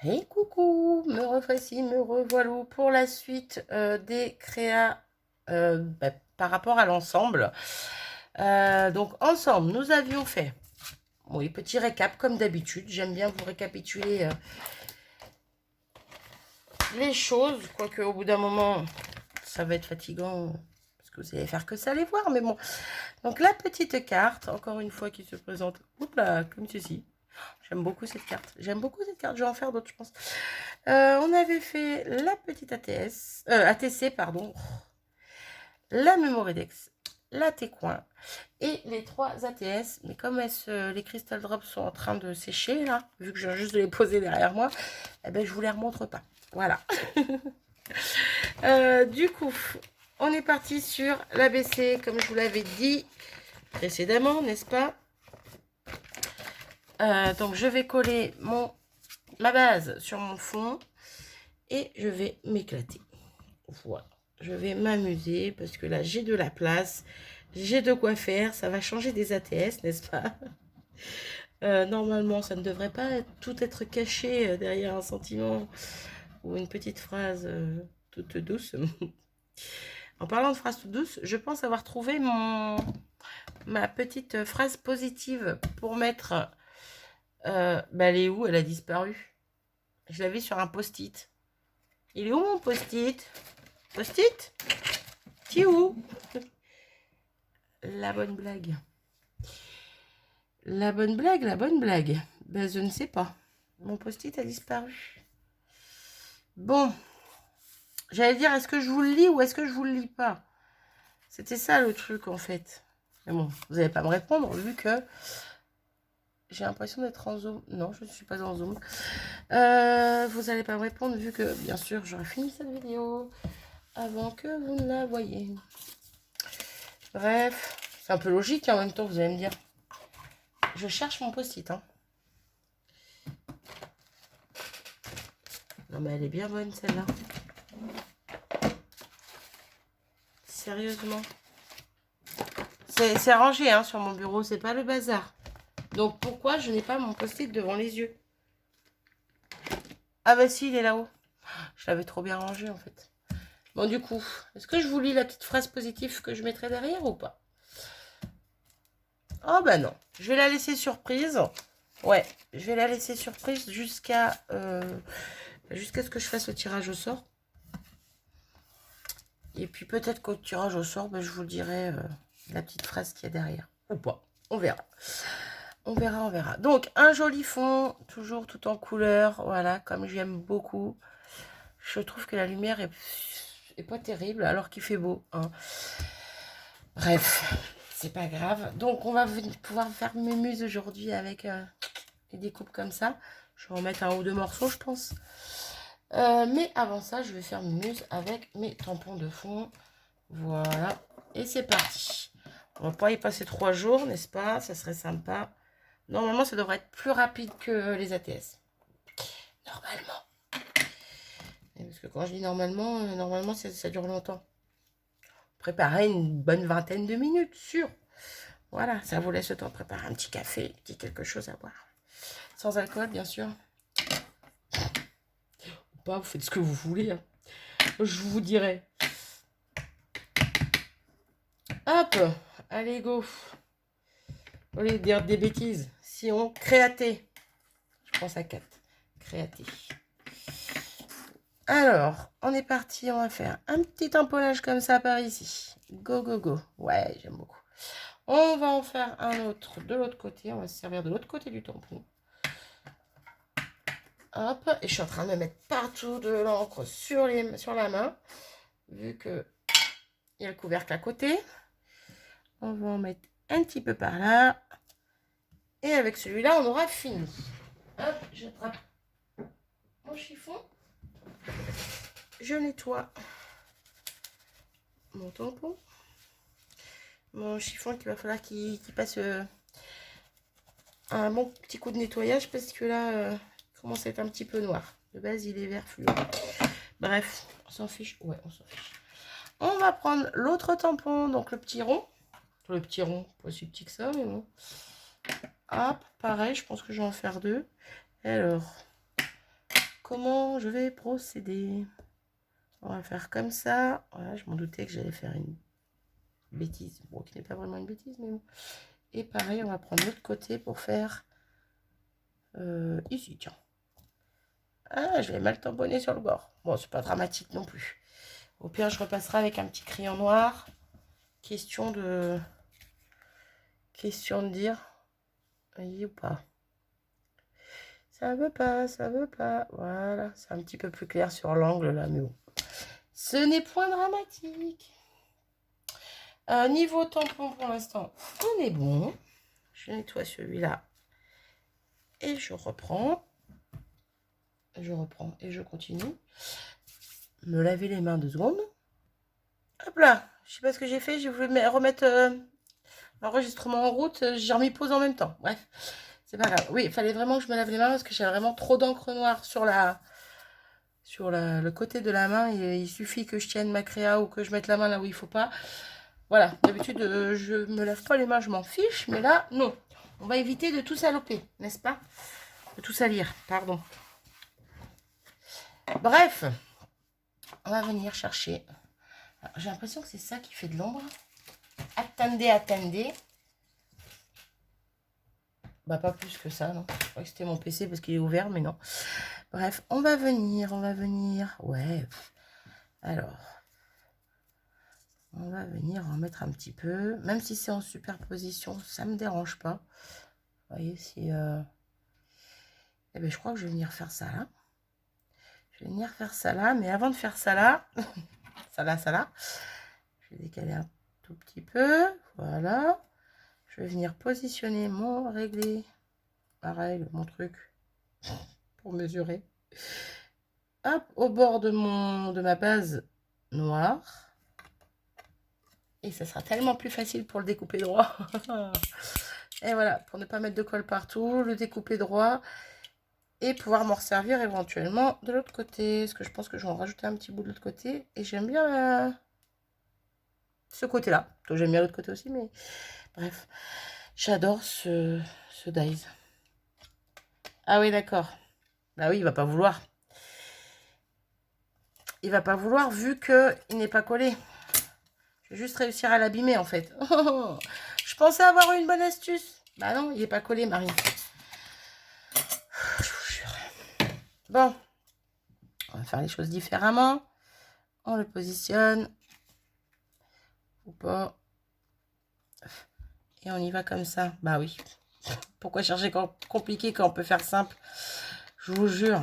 Et coucou, me revoici, me revoilà pour la suite des créas par rapport à l'ensemble. Donc ensemble, nous avions fait, oui, petit récap comme d'habitude. J'aime bien vous récapituler les choses, quoique au bout d'un moment, ça va être fatigant parce que vous allez faire que ça les voir, mais bon. Donc la petite carte, encore une fois, qui se présente, oups là, comme ceci. J'aime beaucoup cette carte. J'aime beaucoup cette carte. Je vais en faire d'autres, je pense. On avait fait la petite ATC, pardon, la Memoredex, la T-Coin et les 3 ATS. Mais comme les Crystal Drops sont en train de sécher, là, vu que je viens juste de les poser derrière moi, eh ben, je vous les remontre pas. Voilà. Du coup, on est parti sur l'ABC, comme je vous l'avais dit précédemment, n'est-ce pas? Donc, je vais coller ma base sur mon fond et je vais m'éclater. Voilà, je vais m'amuser parce que là, j'ai de la place, j'ai de quoi faire. Ça va changer des ATS, n'est-ce pas? Normalement, ça ne devrait pas tout être caché derrière un sentiment ou une petite phrase toute douce. En parlant de phrase toute douce, je pense avoir trouvé ma petite phrase positive pour mettre... elle est où? Elle a disparu. Je l'avais sur un post-it. Il est où mon post-it? Post-it? Tu où? La bonne blague. La bonne blague, la bonne blague. Ben, je ne sais pas. Mon post-it a disparu. Bon. J'allais dire, est-ce que je vous le lis ou est-ce que je vous le lis pas? C'était ça le truc, en fait. Mais bon, vous n'allez pas me répondre, vu que j'ai l'impression d'être en zoom. Non, je ne suis pas en zoom. Vous n'allez pas me répondre, vu que, bien sûr, j'aurais fini cette vidéo avant que vous ne la voyiez. Bref, c'est un peu logique, en même temps, vous allez me dire. Je cherche mon post-it, hein. Non, mais elle est bien bonne, celle-là. Sérieusement. C'est rangé hein, sur mon bureau, c'est pas le bazar. Donc pourquoi je n'ai pas mon post-it devant les yeux? Ah bah si, il est là-haut. Je l'avais trop bien rangé en fait. Bon du coup, est-ce que je vous lis la petite phrase positive que je mettrai derrière ou pas? Oh bah non, je vais la laisser surprise. Ouais, je vais la laisser surprise jusqu'à ce que je fasse le tirage au sort. Et puis peut-être qu'au tirage au sort, je vous dirai la petite phrase qu'il y a derrière. Ou pas, on verra. On verra, on verra. Donc, un joli fond, toujours tout en couleur. Voilà, comme j'aime beaucoup. Je trouve que la lumière est pas terrible, alors qu'il fait beau. Hein. Bref, c'est pas grave. Donc, on va pouvoir faire mes muses aujourd'hui avec des découpes comme ça. Je vais en mettre un ou deux morceaux, je pense. Mais avant ça, je vais faire mes muses avec mes tampons de fond. Voilà. Et c'est parti. On va pas y passer 3 jours, n'est-ce pas? Ça serait sympa. Normalement, ça devrait être plus rapide que les ATS. Normalement. Parce que quand je dis normalement, normalement ça dure longtemps. Préparer une bonne vingtaine de minutes, sûr. Voilà, ça vous laisse le temps de préparer un petit café, un petit quelque chose à boire. Sans alcool, bien sûr. Ou pas, vous faites ce que vous voulez. Hein. Je vous dirai. Hop, allez, go. Au lieu de dire des bêtises, si on créaté. Je pense à 4. Créaté. Alors, on est parti, on va faire un petit tamponnage comme ça par ici. Go, go, go. Ouais, j'aime beaucoup. On va en faire un autre de l'autre côté. On va se servir de l'autre côté du tampon. Hop, et je suis en train de mettre partout de l'encre sur la main. Vu que il y a le couvercle à côté. On va en mettre un petit peu par là. Et avec celui-là, on aura fini. Hop, j'attrape mon chiffon. Je nettoie mon tampon. Mon chiffon qu'il va falloir qu'il passe un bon petit coup de nettoyage parce que là, il commence à être un petit peu noir. De base, il est vert fluo. Bref, on s'en fiche. Ouais, on s'en fiche. On va prendre l'autre tampon, donc le petit rond. Le petit rond, pas si petit que ça, mais bon. Hop, pareil, je pense que je vais en faire 2. Alors, comment je vais procéder? On va faire comme ça. Voilà, je m'en doutais que j'allais faire une bêtise. Bon, qui n'est pas vraiment une bêtise, mais bon. Et pareil, on va prendre l'autre côté pour faire ici, tiens. Ah, je vais mal tamponner sur le bord. Bon, c'est pas dramatique non plus. Au pire, je repasserai avec un petit crayon noir. Question de dire oui ou pas. Ça veut pas, ça veut pas. Voilà, c'est un petit peu plus clair sur l'angle là, mais bon. Ce n'est point dramatique. Niveau tampon, pour l'instant, on est bon. Je nettoie celui-là. Et je reprends. Je reprends et je continue. Me laver les mains 2 secondes. Hop là. Je sais pas ce que j'ai fait. J'ai voulu remettre l'enregistrement en route. J'ai remis pause en même temps. Bref, c'est pas grave. Oui, il fallait vraiment que je me lave les mains parce que j'ai vraiment trop d'encre noire sur le côté de la main. Et il suffit que je tienne ma créa ou que je mette la main là où il faut pas. Voilà, d'habitude, je me lave pas les mains, je m'en fiche. Mais là, non. On va éviter de tout saloper, n'est-ce pas? De tout salir, pardon. Bref, on va venir chercher. J'ai l'impression que c'est ça qui fait de l'ombre. Attendez, attendez. Bah, pas plus que ça, non. Je crois que c'était mon PC parce qu'il est ouvert, mais non. Bref, on va venir. Ouais. Alors, on va venir en mettre un petit peu. Même si c'est en superposition, ça me dérange pas. Vous voyez, si... Eh bien, je crois que je vais venir faire ça là. Je vais venir faire ça là. Mais avant de faire ça là... ça là. Je vais décaler un tout petit peu. Voilà. Je vais venir positionner régler ma règle, mon truc, pour mesurer. Hop, au bord de ma base noire. Et ça sera tellement plus facile pour le découper droit. Et voilà, pour ne pas mettre de colle partout, le découper droit. Et pouvoir m'en resservir éventuellement de l'autre côté. Parce que je pense que je vais en rajouter un petit bout de l'autre côté. Et j'aime bien ce côté-là. J'aime bien l'autre côté aussi, mais bref. J'adore ce dies. Ah oui, d'accord. Bah oui, il va pas vouloir. Il va pas vouloir vu qu'il n'est pas collé. Je vais juste réussir à l'abîmer en fait. Je pensais avoir une bonne astuce. Bah non, il n'est pas collé, Marie. Je vous jure. Bon. On va faire les choses différemment. On le positionne. Ou pas. Et on y va comme ça. Bah oui. Pourquoi chercher compliqué quand on peut faire simple? Je vous jure.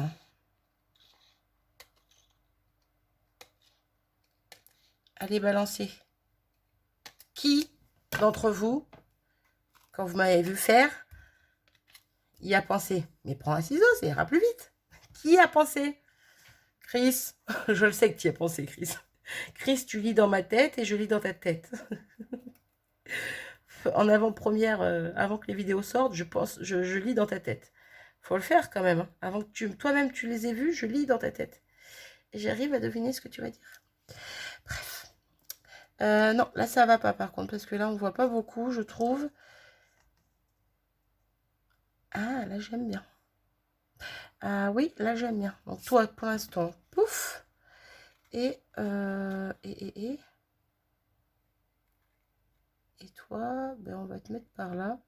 Allez, balancez. Qui d'entre vous, quand vous m'avez vu faire, y a pensé? Mais prends un ciseau, ça ira plus vite. Qui a pensé? Chris, je le sais que tu y as pensé, Chris. Chris, tu lis dans ma tête et je lis dans ta tête. En avant-première, avant que les vidéos sortent, je lis dans ta tête. Faut le faire quand même. Hein. Avant que toi-même tu les aies vus, je lis dans ta tête. Et j'arrive à deviner ce que tu vas dire. Bref. Non, là ça va pas par contre, parce que là on voit pas beaucoup, je trouve. Ah, là j'aime bien. Ah oui, là j'aime bien. Donc toi, pour l'instant, pouf. Et toi, ben, on va te mettre par là.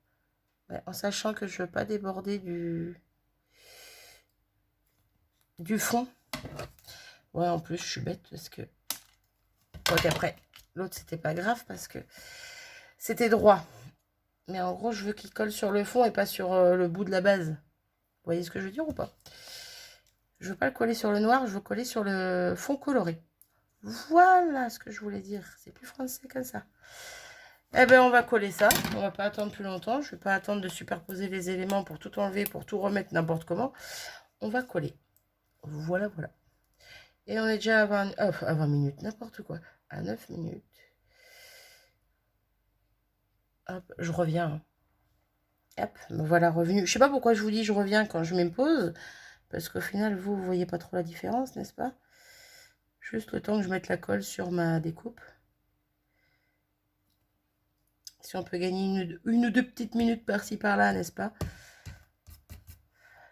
Ouais, en sachant que je ne veux pas déborder du fond. Ouais, en plus, je suis bête parce que... Ouais, après, l'autre, c'était pas grave parce que c'était droit. Mais en gros, je veux qu'il colle sur le fond et pas sur le bout de la base. Vous voyez ce que je veux dire ou pas? Je veux pas le coller sur le noir, je veux coller sur le fond coloré. Voilà ce que je voulais dire. C'est plus français comme ça. Eh bien, on va coller ça. On va pas attendre plus longtemps. Je vais pas attendre de superposer les éléments pour tout enlever, pour tout remettre n'importe comment. On va coller. Voilà, voilà. Et on est déjà à 20 minutes, n'importe quoi. À 9 minutes. Hop, je reviens. Hop, me voilà revenu. Je sais pas pourquoi je vous dis je reviens quand je m'impose. Parce qu'au final, vous voyez pas trop la différence, n'est-ce pas? Juste le temps que je mette la colle sur ma découpe. Si on peut gagner une ou deux petites minutes par-ci par-là, n'est-ce pas?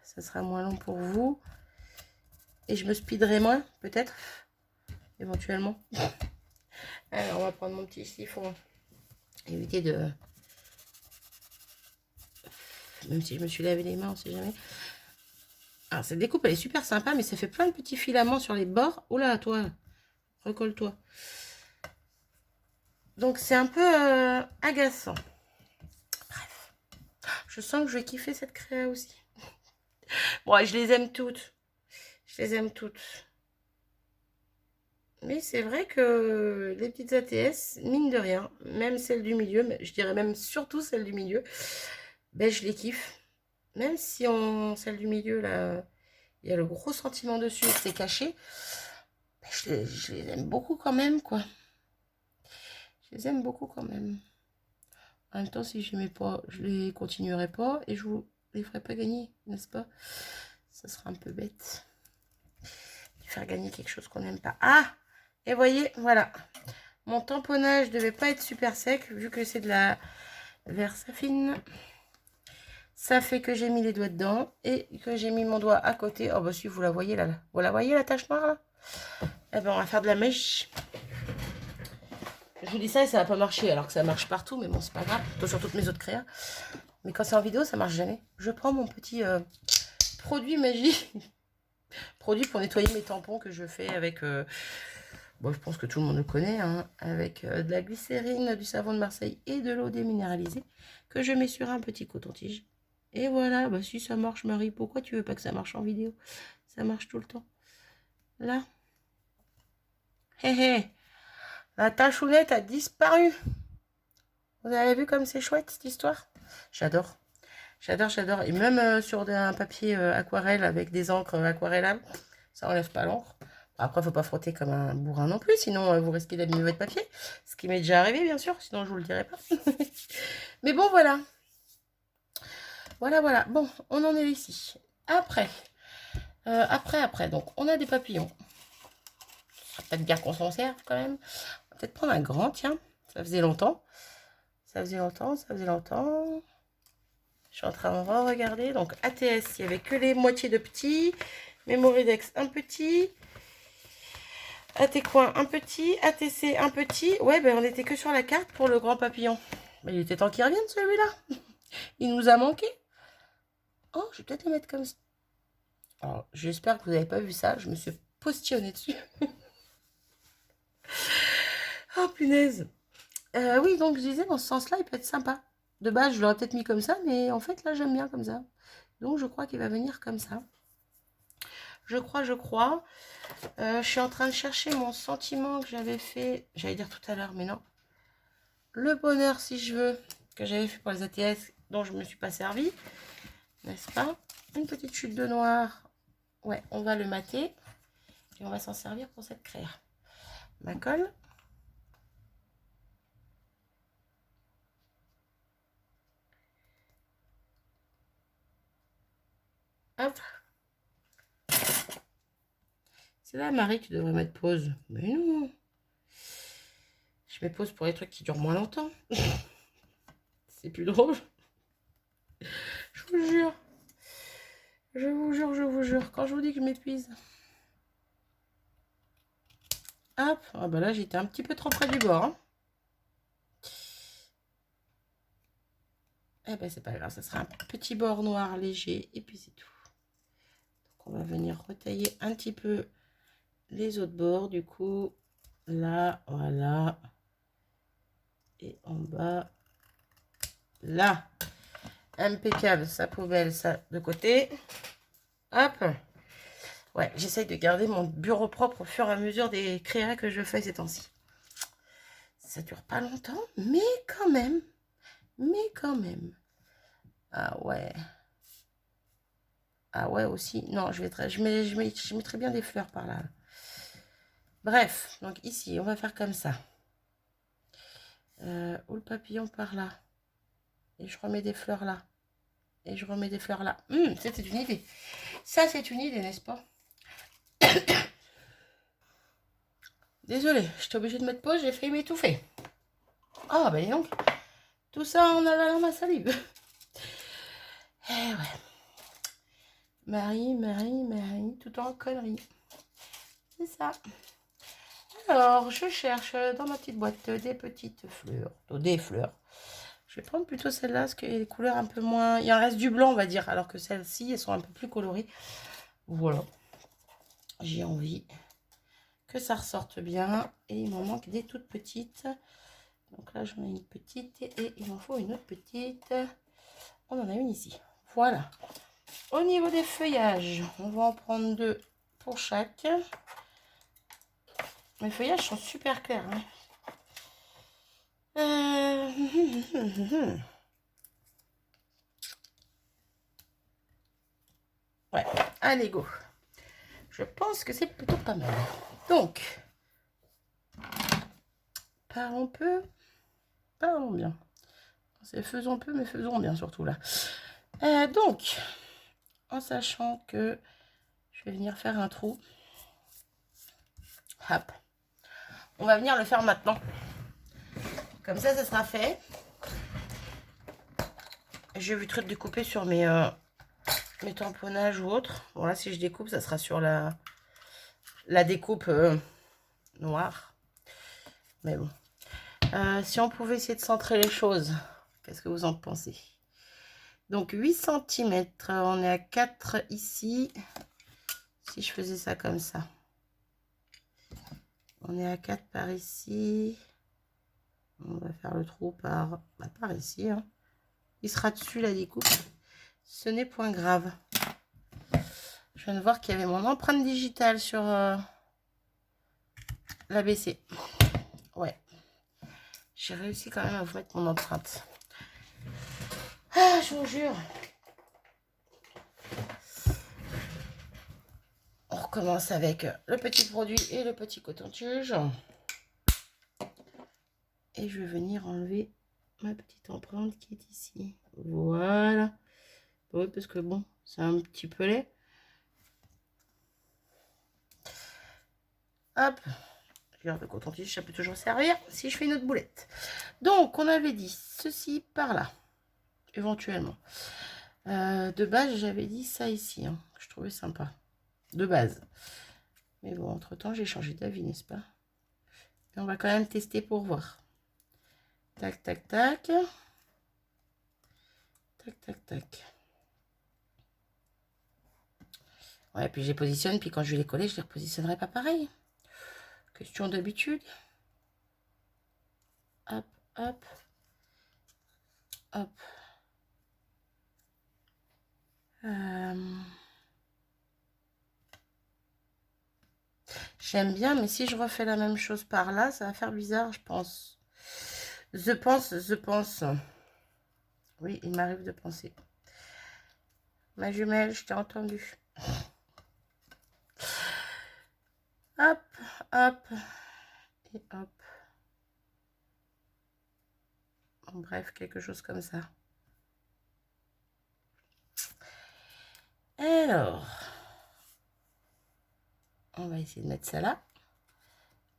Ça sera moins long pour vous. et je me speederai moins, peut-être, éventuellement. Alors, on va prendre mon petit chiffon. Éviter de... Même si je me suis lavé les mains, on sait jamais. Alors, cette découpe, elle est super sympa, mais ça fait plein de petits filaments sur les bords. Oh là, toi, recolle-toi. Donc, c'est un peu agaçant. Bref. Je sens que je vais kiffer cette créa aussi. Bon, je les aime toutes. Je les aime toutes. Mais c'est vrai que les petites ATS, mine de rien, même celle du milieu, mais je dirais même surtout celle du milieu, ben je les kiffe. Même si celle du milieu, là, il y a le gros sentiment dessus et que c'est caché, ben je les aime beaucoup quand même, quoi. Je les aime beaucoup quand même. En même temps, si je n'aimais pas, je les continuerai pas et je vous les ferai pas gagner, n'est-ce pas? Ça sera un peu bête de faire gagner quelque chose qu'on n'aime pas. Ah! Et voyez, voilà. Mon tamponnage devait pas être super sec, vu que c'est de la Versafine. Ça fait que j'ai mis les doigts dedans et que j'ai mis mon doigt à côté. Oh bah si, vous la voyez là. Vous la voyez la tache noire là? Eh ben on va faire de la mèche. Je vous dis ça et ça va pas marcher alors que ça marche partout, mais bon c'est pas grave. Sur toutes mes autres créas. Mais quand c'est en vidéo, ça marche jamais. Je prends mon petit produit magique. Produit pour nettoyer mes tampons que je fais avec... bon, je pense que tout le monde le connaît, hein, avec de la glycérine, du savon de Marseille et de l'eau déminéralisée que je mets sur un petit coton-tige. Et voilà, bah si ça marche, Marie, pourquoi tu veux pas que ça marche en vidéo? Ça marche tout le temps. Là. Hé hé, la tachounette a disparu. Vous avez vu comme c'est chouette cette histoire? J'adore. J'adore, j'adore. Et même sur un papier aquarelle avec des encres aquarellables, ça enlève pas l'encre. Après, faut pas frotter comme un bourrin non plus, sinon vous risquez d'abîmer votre papier. Ce qui m'est déjà arrivé, bien sûr, sinon je vous le dirai pas. Mais bon, voilà. Voilà, voilà. Bon, on en est ici. Après, donc, on a des papillons. Ça peut-être bien qu'on s'en serve quand même. On va peut-être prendre un grand, tiens. Ça faisait longtemps. Ça faisait longtemps, ça faisait longtemps. Je suis en train de re-regarder. Donc, ATS, il n'y avait que les moitiés de petits. Memoridex, un petit. AT-Coin, un petit. ATC, un petit. Ouais, ben on était que sur la carte pour le grand papillon. Mais il était temps qu'il revienne, celui-là. Il nous a manqué. Oh, je vais peut-être le mettre comme ça. Alors, j'espère que vous n'avez pas vu ça. Je me suis postillonnée dessus. Oh, punaise. Oui, donc je disais, dans ce sens-là, il peut être sympa. De base, je l'aurais peut-être mis comme ça, mais en fait, là, j'aime bien comme ça. Donc, je crois qu'il va venir comme ça. Je crois. Je suis en train de chercher mon sentiment que j'avais fait, j'allais dire tout à l'heure, mais non. Le bonheur, si je veux, que j'avais fait pour les ATS, dont je ne me suis pas servi. N'est-ce pas? Une petite chute de noir. Ouais, on va le mater. Et on va s'en servir pour cette créa. Ma colle. Hop. C'est là, Marie, tu devrais mettre pause. Mais non. Je mets pause pour les trucs qui durent moins longtemps. C'est plus drôle. Je vous jure. Je vous jure. Quand je vous dis que je m'épuise. Hop. Ah bah là, j'étais un petit peu trop près du bord. Hein. Eh ben, c'est pas grave. Ça sera un petit bord noir léger. Et puis, c'est tout. Donc, on va venir retailler un petit peu les autres bords. Du coup, là, voilà. Et en bas, là. Impeccable. Sa poubelle, ça de côté. Hop. Ouais, j'essaye de garder mon bureau propre au fur et à mesure des créas que je fais ces temps-ci. Ça dure pas longtemps, mais quand même. Ah ouais. Ah ouais aussi. Non, je mettrai bien des fleurs par là. Bref, donc ici, on va faire comme ça. Où le papillon par là. Et je remets des fleurs là. Et je remets des fleurs là. C'était une idée. Ça, c'est une idée, n'est-ce pas? Désolée, j'étais obligée de mettre pause, j'ai failli m'étouffer. Ah, bah dis donc. Tout ça en avalant ma salive. Eh ouais. Marie, tout en conneries. C'est ça. Alors, je cherche dans ma petite boîte des petites fleurs. Des fleurs. Je vais prendre plutôt celle-là, parce qu'il y a des couleurs un peu moins... Il en reste du blanc, on va dire, alors que celles-ci, elles sont un peu plus colorées. Voilà. J'ai envie que ça ressorte bien. Et il m'en manque des toutes petites. Donc là, j'en ai une petite et il m'en faut une autre petite. On en a une ici. Voilà. Au niveau des feuillages, on va en prendre 2 pour chaque. Mes feuillages sont super clairs. Hein. Ouais, allez, go. Je pense que c'est plutôt pas mal. Donc, parlons peu, parlons bien. C'est faisons peu, mais faisons bien surtout là. Donc, en sachant que je vais venir faire un trou. Hop. On va venir le faire maintenant. Comme ça sera fait. Je vais vite découper sur mes tamponnages ou autres. Bon là, si je découpe, ça sera sur la découpe noire. Mais bon. Si on pouvait essayer de centrer les choses, qu'est-ce que vous en pensez? Donc 8 cm, on est à 4 ici. Si je faisais ça comme ça. On est à 4 par ici. On va faire le trou par ici. Hein. Il sera dessus la découpe. Ce n'est point grave. Je viens de voir qu'il y avait mon empreinte digitale sur l'ABC. Ouais. J'ai réussi quand même à vous mettre mon empreinte. Ah, je vous jure. On recommence avec le petit produit et le petit coton-tige. Et je vais venir enlever ma petite empreinte qui est ici. Voilà. Oui, parce que bon, c'est un petit peu laid. Hop. Je garde le coton-tige, ça peut toujours servir si je fais une autre boulette. Donc, on avait dit ceci par là, éventuellement. De base, j'avais dit ça ici, hein, que je trouvais sympa. De base. Mais bon, entre-temps, j'ai changé d'avis, n'est-ce pas? Et on va quand même tester pour voir. Tac, tac, tac. Tac, tac, tac. Ouais, puis je les positionne, puis quand je vais les coller, je les repositionnerai pas pareil. Question d'habitude. Hop, hop. Hop. J'aime bien, mais si je refais la même chose par là, ça va faire bizarre, je pense. Je pense. Oui, il m'arrive de penser. Ma jumelle, je t'ai entendu. Hop, hop, et hop. Bon, bref, quelque chose comme ça. Alors, on va essayer de mettre ça là.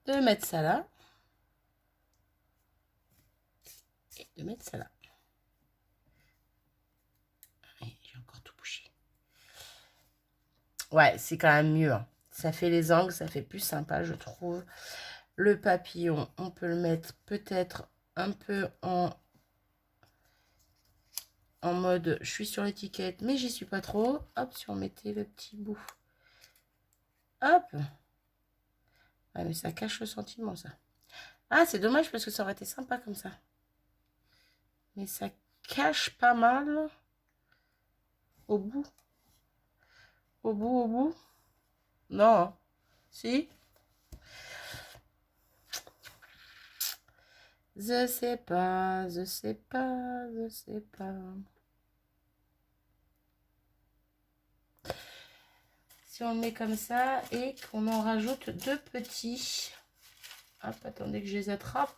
De mettre ça là. Et de mettre ça là. J'ai encore tout bouché. Ouais, c'est quand même mieux. Hein. Ça fait les angles, ça fait plus sympa, je trouve. Le papillon, on peut le mettre peut-être un peu en mode je suis sur l'étiquette, mais j'y suis pas trop. Hop, si on mettait le petit bout. Hop. Ah, mais ça cache le sentiment, ça. Ah, c'est dommage parce que ça aurait été sympa comme ça. Mais ça cache pas mal au bout. Au bout. Non. Hein. Si. Je sais pas. Si on le met comme ça et qu'on en rajoute 2 petits. Hop, attendez que je les attrape.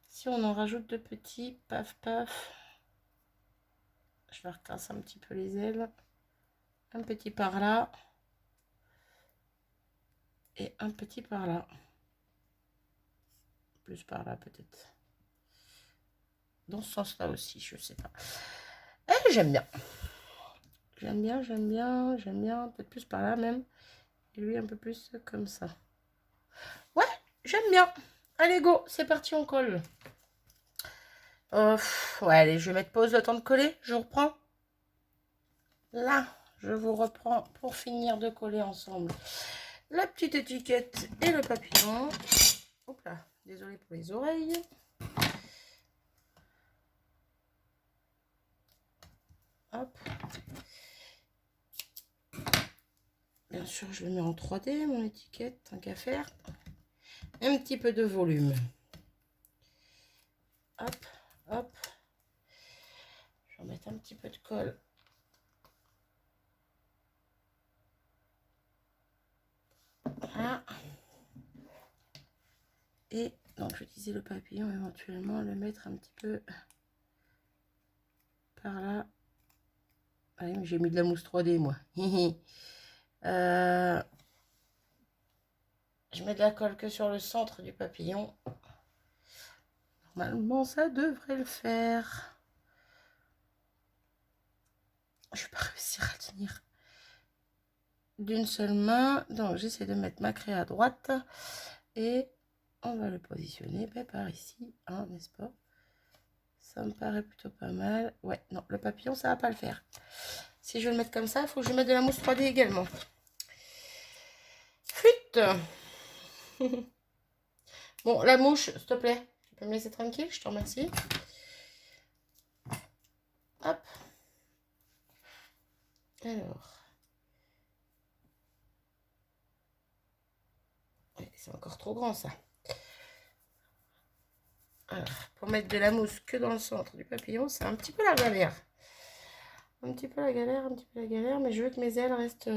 Si on en rajoute 2 petits, paf, paf. Je vais recasser un petit peu les ailes. Un petit par là. Et un petit par là. Plus par là peut-être. Dans ce sens-là aussi, je sais pas. J'aime bien. J'aime bien, j'aime bien, j'aime bien. Peut-être plus par là même. Et lui un peu plus comme ça. Ouais, j'aime bien. Allez, go, c'est parti, on colle. Ouais, allez, je vais mettre pause le temps de coller. Je vous reprends. Là, je vous reprends pour finir de coller ensemble la petite étiquette et le papillon. Hop là, désolé pour les oreilles. Hop. Bien sûr, je le mets en 3D, mon étiquette, tant qu'à faire. Un petit peu de volume. Hop, hop. Je vais remettre un petit peu de colle. Voilà. Et donc, je disais le papillon, éventuellement, le mettre un petit peu par là. Allez, mais j'ai mis de la mousse 3D, moi. Je mets de la colle que sur le centre du papillon. Normalement, ça devrait le faire. Je vais pas réussir à tenir d'une seule main. Donc, j'essaie de mettre ma craie à droite. Et on va le positionner par ici, hein, n'est-ce pas? Ça me paraît plutôt pas mal. Ouais, non, le papillon, ça va pas le faire. Si je veux le mettre comme ça, il faut que je mette de la mousse 3D également. Flûte. Bon, la mouche, s'il te plaît, tu peux me laisser tranquille, je te remercie. Hop. Alors. Ouais, c'est encore trop grand, ça. Alors, pour mettre de la mousse que dans le centre du papillon, c'est un petit peu la galère. Un petit peu la galère, un petit peu la galère, mais je veux que mes ailes restent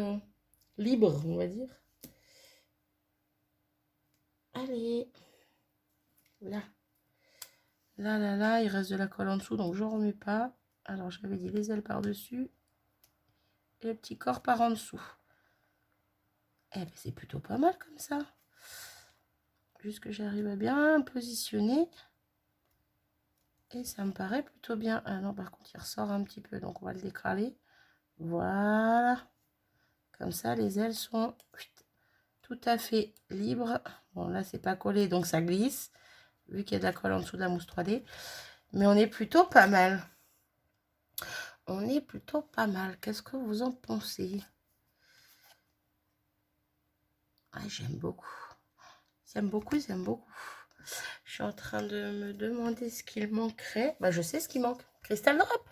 libres, on va dire. Allez. Là. Là, il reste de la colle en dessous, donc je ne remets pas. Alors, j'avais dit les ailes par-dessus et le petit corps par en dessous. Eh ben, c'est plutôt pas mal comme ça. Juste que j'arrive à bien positionner. Et ça me paraît plutôt bien. Ah non, par contre, il ressort un petit peu, donc on va le décraler. Voilà. Comme ça, les ailes sont tout à fait libres. Bon, là, c'est pas collé, donc ça glisse. Vu qu'il y a de la colle en dessous de la mousse 3D. Mais on est plutôt pas mal. On est plutôt pas mal. Qu'est-ce que vous en pensez? Ah, j'aime beaucoup. J'aime beaucoup, j'aime beaucoup. Je suis en train de me demander ce qu'il manquerait. Bah, je sais ce qui manque. Cristal drop.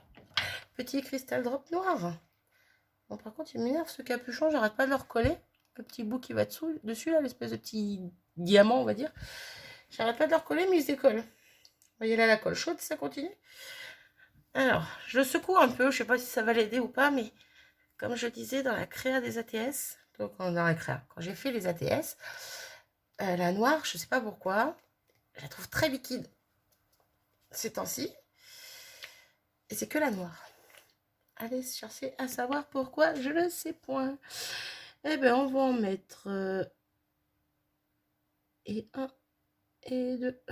Petit cristal drop noir. Bon, par contre, il m'énerve ce capuchon. J'arrête pas de le recoller. Le petit bout qui va dessus, là, l'espèce de petit diamant, on va dire. J'arrête pas de le recoller, mais il se décolle. Vous voyez là, la colle chaude, ça continue. Alors, je le secoue un peu. Je sais pas si ça va l'aider ou pas, mais comme je disais, dans la créa des ATS, donc dans la créa, quand j'ai fait les ATS, la noire, je sais pas pourquoi, je la trouve très liquide ces temps-ci. Et c'est que la noire. Allez chercher à savoir pourquoi, je ne sais point. Eh bien, on va en mettre et 1, et 2,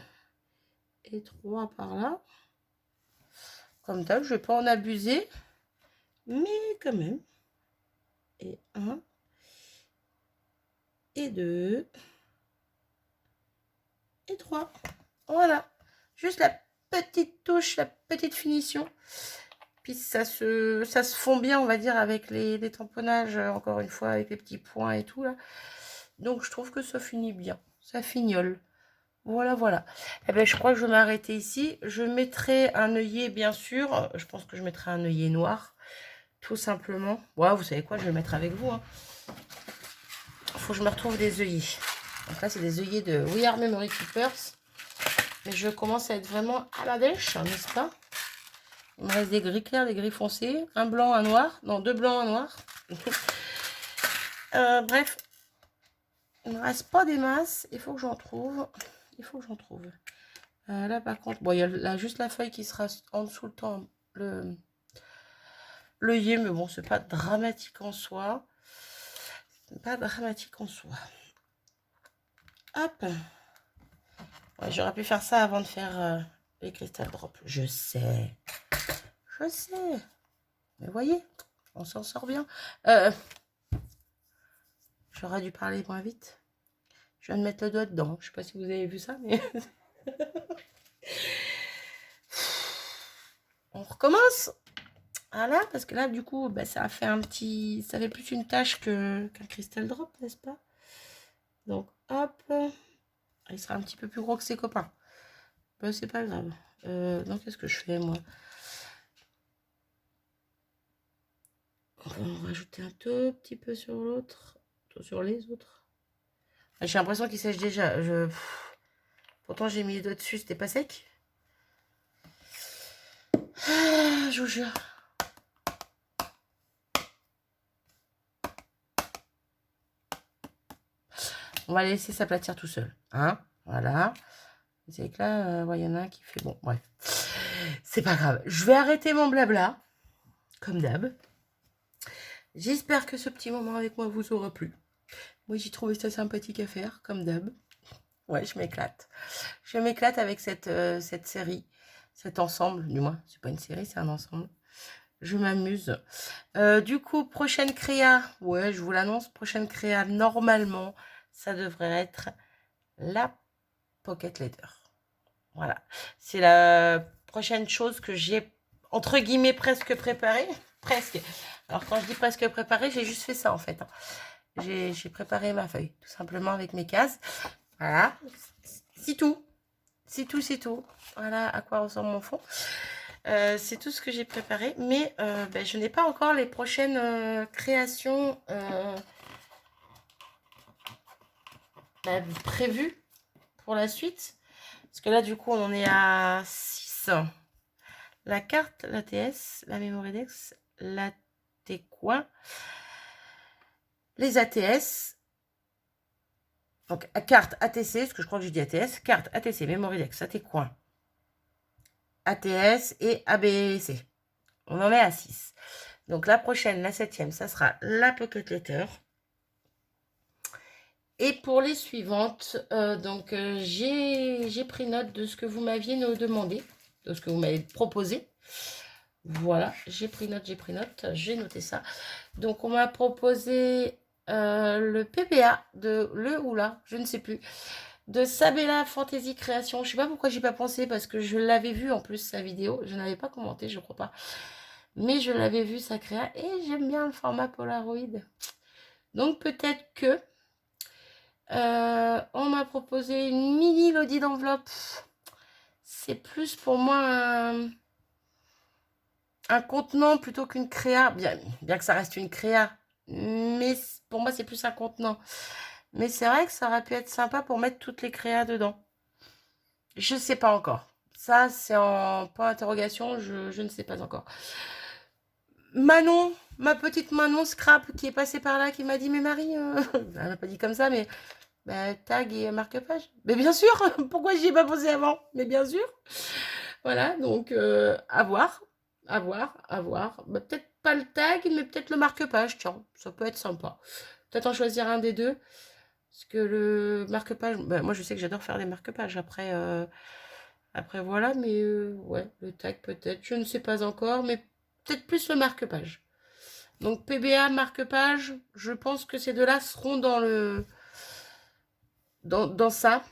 et 3 par là. Comme ça, je ne vais pas en abuser. Mais quand même. Et 1, et 2, et 3. Voilà. Juste la petite touche, la petite finition. Puis ça se fond bien, on va dire, avec les tamponnages, encore une fois, avec les petits points et tout, là. Donc, je trouve que ça finit bien. Ça fignole. Voilà, voilà. Eh bien, je crois que je vais m'arrêter ici. Je mettrai un œillet, bien sûr. Je pense que je mettrai un œillet noir, tout simplement. Ouais, vous savez quoi, je vais le mettre avec vous. Il faut que je me retrouve des œillets. Donc là, c'est des œillets de We Are Memory Keepers. Mais je commence à être vraiment à la dèche, n'est-ce pas? Il me reste des gris clairs, des gris foncés. Un blanc, un noir. Non, deux blancs, un noir. Bref. Il ne me reste pas des masses. Il faut que j'en trouve. Il faut que j'en trouve. Là, par contre, bon, il y a là, juste la feuille qui sera en dessous le temps. L'œillet, mais bon, c'est pas dramatique en soi. C'est pas dramatique en soi. Hop. Ouais, j'aurais pu faire ça avant de faire les crystal drops. Je sais. Je sais. Mais voyez, On s'en sort bien. J'aurais dû parler moins vite. Je viens de mettre le doigt dedans. Je sais pas si vous avez vu ça, mais... On recommence. Voilà, parce que là, du coup, bah, ça a fait un petit... Ça fait plus une tache qu'un Crystal Drop, n'est-ce pas? Donc, hop. Il sera un petit peu plus gros que ses copains. Bah, c'est pas grave. Donc, qu'est-ce que je fais, moi? On va en rajouter un tout petit peu sur l'autre. Sur les autres. J'ai l'impression qu'il sèche déjà. Pourtant, j'ai mis les doigts dessus, c'était pas sec. Ah, je vous jure. On va laisser s'aplatir tout seul. Hein, voilà. Vous savez que là, il y en a un qui fait... Bon, bref. C'est pas grave. Je vais arrêter mon blabla. Comme d'hab. J'espère que ce petit moment avec moi vous aura plu. Moi, j'ai trouvé ça sympathique à faire, comme d'hab. Ouais, je m'éclate. Je m'éclate avec cette série. Cet ensemble, du moins. C'est pas une série, c'est un ensemble. Je m'amuse. Du coup, prochaine créa. Ouais, je vous l'annonce. Prochaine créa, normalement, ça devrait être la Pocket Letter. Voilà. C'est la prochaine chose que j'ai, entre guillemets, presque préparée. Presque. Alors, quand je dis presque préparée, j'ai juste fait ça, en fait. J'ai préparé ma feuille, tout simplement, avec mes cases. Voilà. C'est tout. C'est tout, c'est tout. Voilà à quoi ressemble mon fond. C'est tout ce que j'ai préparé. Mais ben, je n'ai pas encore les prochaines créations ben, prévues pour la suite. Parce que là, du coup, on en est à 6. La carte, l'ATS, la Memorydex, l'AT-Coin, les ATS. Donc, carte ATC, parce que je crois que j'ai dit ATS. Carte ATC, Memorydex, AT-Coin, ATS et ABC. On en est à 6. Donc, la prochaine, la 7e, ça sera la Pocket Letter. Et pour les suivantes, j'ai pris note de ce que vous m'aviez demandé, de ce que vous m'avez proposé. Voilà, j'ai pris note, j'ai noté ça. Donc, on m'a proposé le PBA de le ou la, je ne sais plus, de Sabella Fantasy Création. Je ne sais pas pourquoi j'ai pas pensé, parce que je l'avais vu en plus sa vidéo. Je n'avais pas commenté, je crois pas. Mais je l'avais vu sa créa et j'aime bien le format Polaroid. Donc, peut-être que on m'a proposé une mini Lodi d'enveloppe. C'est plus pour moi un contenant plutôt qu'une créa. Bien que ça reste une créa. Mais pour moi, c'est plus un contenant. Mais c'est vrai que ça aurait pu être sympa pour mettre toutes les créas dedans. Je ne sais pas encore. Ça, c'est en point d'interrogation. Je ne sais pas encore. Manon, ma petite Manon Scrap qui est passée par là, qui m'a dit, mais Marie, elle m'a pas dit comme ça, mais bah, tag et marque-page. Mais bien sûr, pourquoi j'y ai pas posé avant? Mais bien sûr. Voilà, donc à voir, à voir, à voir. Bah, peut-être pas le tag, mais peut-être le marque-page, tiens, ça peut être sympa. Peut-être en choisir un des deux. Parce que le marque-page, bah, moi je sais que j'adore faire des marque-pages. Après voilà, mais ouais, le tag peut-être, je ne sais pas encore, mais peut-être plus le marque-page. Donc PBA, marque-page, je pense que ces deux-là seront dans ça.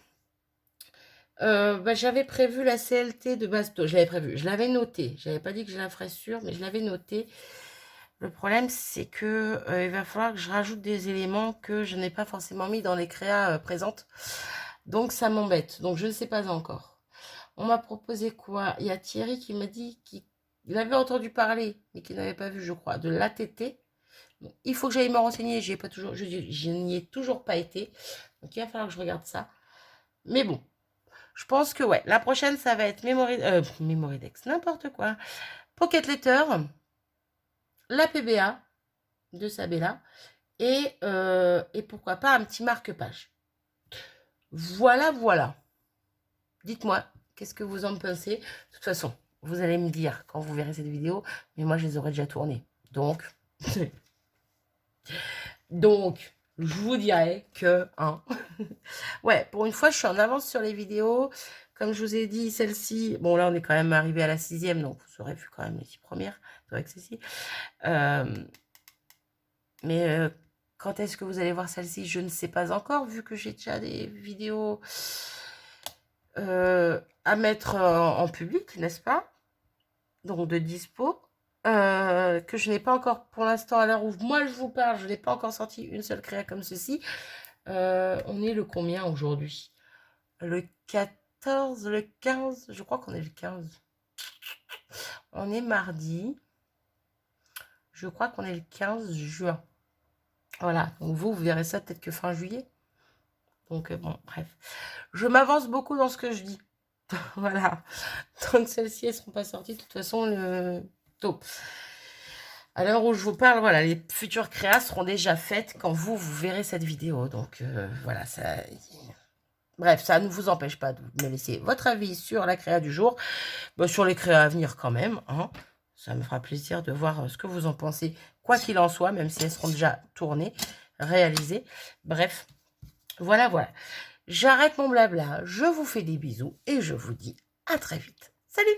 Bah, j'avais prévu la CLT de base. Je l'avais prévu, je l'avais noté. Je n'avais pas dit que je la ferais sûre, mais je l'avais noté. Le problème, c'est que il va falloir que je rajoute des éléments que je n'ai pas forcément mis dans les créas présentes. Donc, ça m'embête. Donc, je ne sais pas encore. On m'a proposé quoi? Il y a Thierry qui m'a dit qu'il avait entendu parler, mais qu'il n'avait pas vu, je crois, de l'ATT. Donc, il faut que j'aille me renseigner. Je n'y ai toujours pas été. Donc, il va falloir que je regarde ça. Mais bon. Je pense que ouais, la prochaine, ça va être Memorydex, n'importe quoi. Pocket Letter, la PBA de Sabella et pourquoi pas un petit marque-page. Voilà, voilà. Dites-moi, qu'est-ce que vous en pensez? De toute façon, vous allez me dire quand vous verrez cette vidéo, mais moi, je les aurais déjà tournées. Donc, je vous dirais que... Hein. Ouais, pour une fois, je suis en avance sur les vidéos. Comme je vous ai dit, celle-ci, bon là on est quand même arrivé à la 6e, donc vous aurez vu quand même les 6 premières. C'est vrai que c'est si. Mais quand est-ce que vous allez voir celle-ci? Je ne sais pas encore, vu que j'ai déjà des vidéos à mettre en public, n'est-ce pas? Donc de dispo. Que je n'ai pas encore, pour l'instant, à l'heure où moi je vous parle, je n'ai pas encore sorti une seule créa comme ceci. On est le combien aujourd'hui? Le 14, le 15, je crois qu'on est le 15. On est mardi. Je crois qu'on est le 15 juin. Voilà, donc vous verrez ça peut-être que fin juillet. Donc bon, bref. Je m'avance beaucoup dans ce que je dis. Voilà. Donc celles-ci, elles ne seront pas sorties de toute façon le tôt. À l'heure où je vous parle, voilà, les futures créas seront déjà faites quand vous verrez cette vidéo. Donc voilà, ça... Bref, ça ne vous empêche pas de me laisser votre avis sur la créa du jour. Sur les créas à venir quand même. Hein. Ça me fera plaisir de voir ce que vous en pensez, quoi qu'il en soit, même si elles seront déjà tournées, réalisées. Bref, voilà, voilà. J'arrête mon blabla, je vous fais des bisous et je vous dis à très vite. Salut!